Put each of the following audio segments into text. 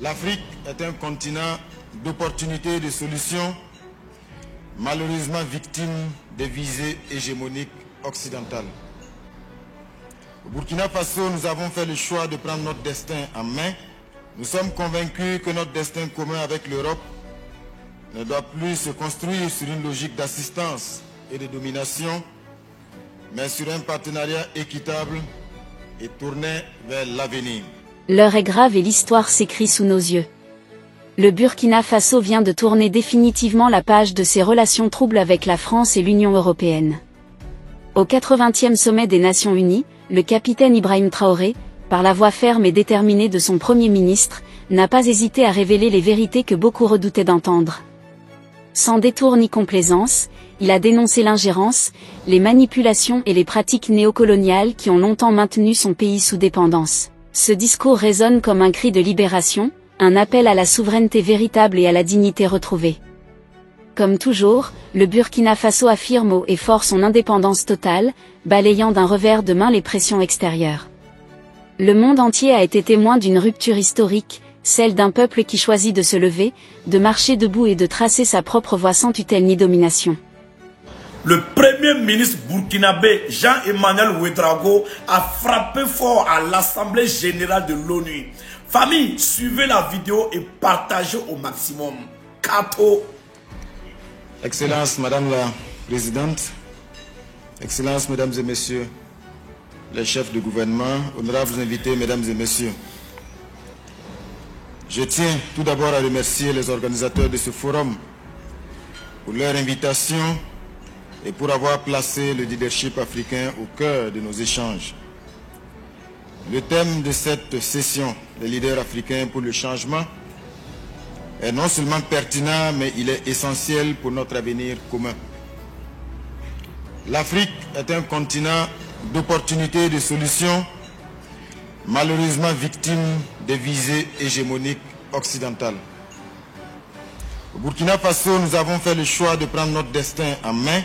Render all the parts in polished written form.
L'Afrique est un continent d'opportunités et de solutions, malheureusement victime des visées hégémoniques occidentales. Au Burkina Faso, nous avons fait le choix de prendre notre destin en main. Nous sommes convaincus que notre destin commun avec l'Europe ne doit plus se construire sur une logique d'assistance et de domination, mais sur un partenariat équitable et tourné vers l'avenir. L'heure est grave et l'histoire s'écrit sous nos yeux. Le Burkina Faso vient de tourner définitivement la page de ses relations troubles avec la France et l'Union européenne. Au 80e sommet des Nations Unies, le capitaine Ibrahim Traoré, par la voix ferme et déterminée de son Premier ministre, n'a pas hésité à révéler les vérités que beaucoup redoutaient d'entendre. Sans détour ni complaisance, il a dénoncé l'ingérence, les manipulations et les pratiques néocoloniales qui ont longtemps maintenu son pays sous dépendance. Ce discours résonne comme un cri de libération, un appel à la souveraineté véritable et à la dignité retrouvée. Comme toujours, le Burkina Faso affirme haut et fort son indépendance totale, balayant d'un revers de main les pressions extérieures. Le monde entier a été témoin d'une rupture historique, celle d'un peuple qui choisit de se lever, de marcher debout et de tracer sa propre voie sans tutelle ni domination. Le premier ministre burkinabé Jean-Emmanuel Ouédraogo a frappé fort à l'Assemblée générale de l'ONU. Famille, suivez la vidéo et partagez au maximum. Kato. Excellence, Madame la Présidente, Excellences, Mesdames et Messieurs, les chefs de gouvernement, honorables invités, Mesdames et Messieurs. Je tiens tout d'abord à remercier les organisateurs de ce forum pour leur invitation et pour avoir placé le leadership africain au cœur de nos échanges. Le thème de cette session, les leaders africains pour le changement, est non seulement pertinent, mais il est essentiel pour notre avenir commun. L'Afrique est un continent d'opportunités et de solutions, malheureusement victime des visées hégémoniques occidentales. Au Burkina Faso, nous avons fait le choix de prendre notre destin en main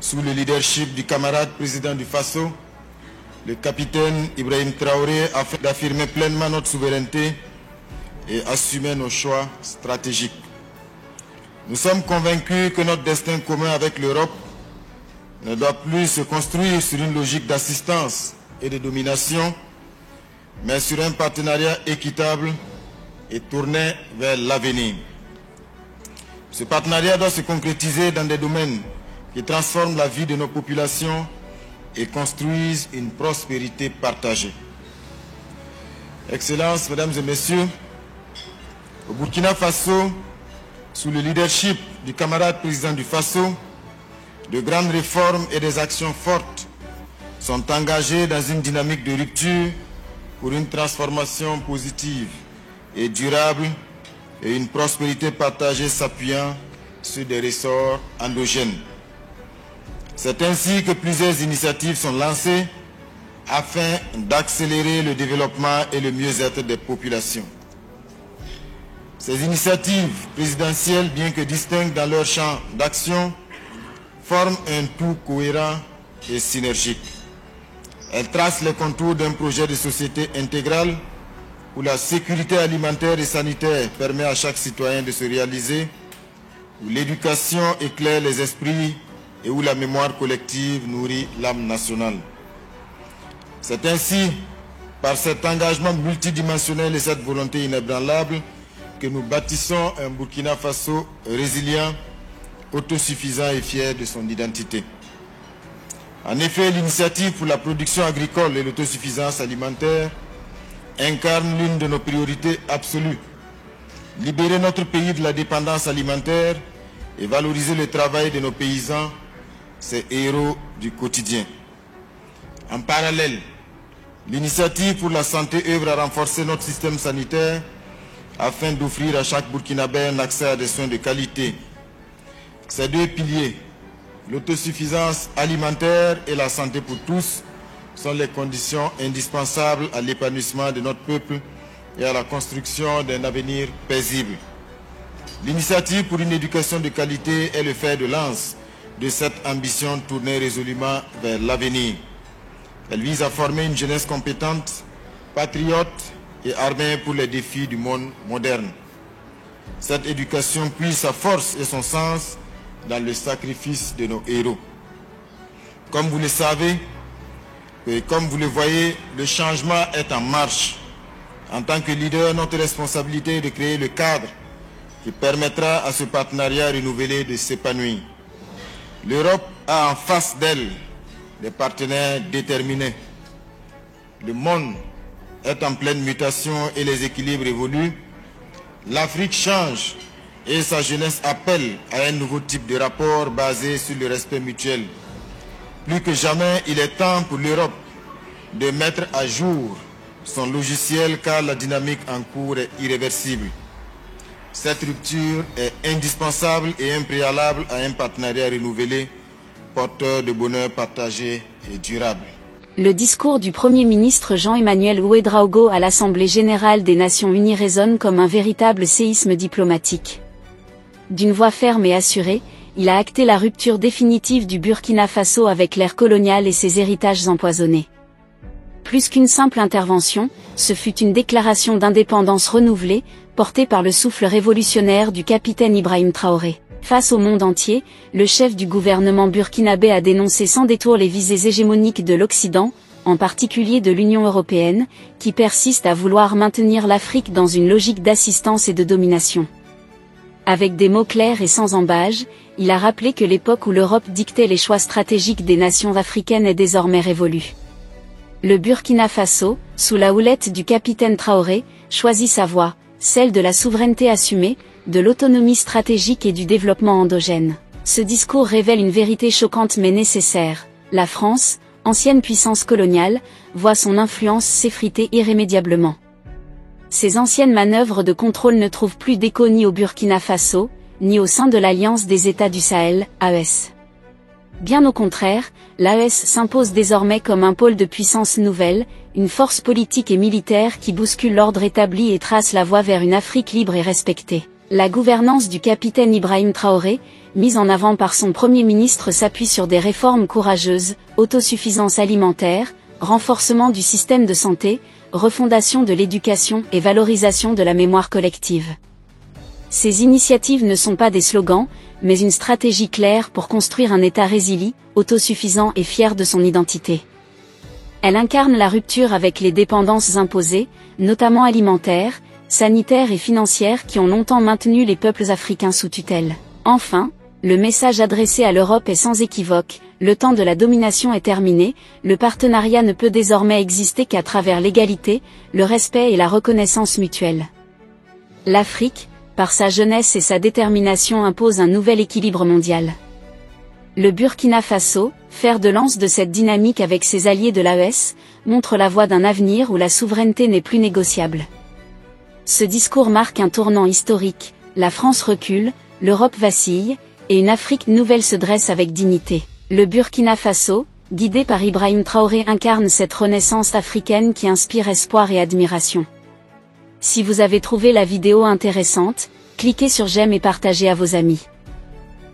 sous le leadership du camarade président du Faso, le capitaine Ibrahim Traoré, afin d'affirmer pleinement notre souveraineté et assumer nos choix stratégiques. Nous sommes convaincus que notre destin commun avec l'Europe ne doit plus se construire sur une logique d'assistance et de domination, mais sur un partenariat équitable et tourné vers l'avenir. Ce partenariat doit se concrétiser dans des domaines qui transforment la vie de nos populations et construisent une prospérité partagée. Excellences, Mesdames et Messieurs, au Burkina Faso, sous le leadership du camarade président du Faso, de grandes réformes et des actions fortes sont engagées dans une dynamique de rupture pour une transformation positive et durable et une prospérité partagée s'appuyant sur des ressorts endogènes. C'est ainsi que plusieurs initiatives sont lancées afin d'accélérer le développement et le mieux-être des populations. Ces initiatives présidentielles, bien que distinctes dans leur champ d'action, forment un tout cohérent et synergique. Elles tracent les contours d'un projet de société intégrale où la sécurité alimentaire et sanitaire permet à chaque citoyen de se réaliser, où l'éducation éclaire les esprits et où la mémoire collective nourrit l'âme nationale. C'est ainsi, par cet engagement multidimensionnel et cette volonté inébranlable, que nous bâtissons un Burkina Faso résilient, autosuffisant et fier de son identité. En effet, l'initiative pour la production agricole et l'autosuffisance alimentaire incarne l'une de nos priorités absolues. Libérer notre pays de la dépendance alimentaire et valoriser le travail de nos paysans, ces héros du quotidien. En parallèle, l'initiative pour la santé œuvre à renforcer notre système sanitaire afin d'offrir à chaque Burkinabé un accès à des soins de qualité. Ces deux piliers, l'autosuffisance alimentaire et la santé pour tous, sont les conditions indispensables à l'épanouissement de notre peuple et à la construction d'un avenir paisible. L'initiative pour une éducation de qualité est le fer de lance de cette ambition tournée résolument vers l'avenir. Elle vise à former une jeunesse compétente, patriote, et armés pour les défis du monde moderne. Cette éducation puise sa force et son sens dans le sacrifice de nos héros. Comme vous le savez, et comme vous le voyez, le changement est en marche. En tant que leader, notre responsabilité est de créer le cadre qui permettra à ce partenariat renouvelé de s'épanouir. L'Europe a en face d'elle des partenaires déterminés. Le monde est en pleine mutation et les équilibres évoluent. L'Afrique change et sa jeunesse appelle à un nouveau type de rapport basé sur le respect mutuel. Plus que jamais, il est temps pour l'Europe de mettre à jour son logiciel car la dynamique en cours est irréversible. Cette rupture est indispensable et un préalable à un partenariat renouvelé, porteur de bonheur partagé et durable. Le discours du Premier ministre Jean-Emmanuel Ouédraogo à l'Assemblée générale des Nations unies résonne comme un véritable séisme diplomatique. D'une voix ferme et assurée, il a acté la rupture définitive du Burkina Faso avec l'ère coloniale et ses héritages empoisonnés. Plus qu'une simple intervention, ce fut une déclaration d'indépendance renouvelée, portée par le souffle révolutionnaire du capitaine Ibrahim Traoré. Face au monde entier, le chef du gouvernement burkinabé a dénoncé sans détour les visées hégémoniques de l'Occident, en particulier de l'Union européenne, qui persiste à vouloir maintenir l'Afrique dans une logique d'assistance et de domination. Avec des mots clairs et sans embâge, il a rappelé que l'époque où l'Europe dictait les choix stratégiques des nations africaines est désormais révolue. Le Burkina Faso, sous la houlette du capitaine Traoré, choisit sa voie, celle de la souveraineté assumée, de l'autonomie stratégique et du développement endogène. Ce discours révèle une vérité choquante mais nécessaire. La France, ancienne puissance coloniale, voit son influence s'effriter irrémédiablement. Ces anciennes manœuvres de contrôle ne trouvent plus d'écho ni au Burkina Faso, ni au sein de l'Alliance des États du Sahel, AES. Bien au contraire, l'AES s'impose désormais comme un pôle de puissance nouvelle, une force politique et militaire qui bouscule l'ordre établi et trace la voie vers une Afrique libre et respectée. La gouvernance du capitaine Ibrahim Traoré, mise en avant par son Premier ministre, s'appuie sur des réformes courageuses, autosuffisance alimentaire, renforcement du système de santé, refondation de l'éducation et valorisation de la mémoire collective. Ces initiatives ne sont pas des slogans, mais une stratégie claire pour construire un État résilient, autosuffisant et fier de son identité. Elle incarne la rupture avec les dépendances imposées, notamment alimentaires, sanitaires et financières qui ont longtemps maintenu les peuples africains sous tutelle. Enfin, le message adressé à l'Europe est sans équivoque, le temps de la domination est terminé, le partenariat ne peut désormais exister qu'à travers l'égalité, le respect et la reconnaissance mutuelle. L'Afrique, par sa jeunesse et sa détermination, impose un nouvel équilibre mondial. Le Burkina Faso, fer de lance de cette dynamique avec ses alliés de l'AES, montre la voie d'un avenir où la souveraineté n'est plus négociable. Ce discours marque un tournant historique, la France recule, l'Europe vacille, et une Afrique nouvelle se dresse avec dignité. Le Burkina Faso, guidé par Ibrahim Traoré, incarne cette renaissance africaine qui inspire espoir et admiration. Si vous avez trouvé la vidéo intéressante, cliquez sur j'aime et partagez à vos amis.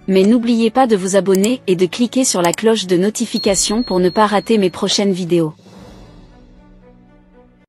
Mais n'oubliez pas de vous abonner et de cliquer sur la cloche de notification pour ne pas rater mes prochaines vidéos.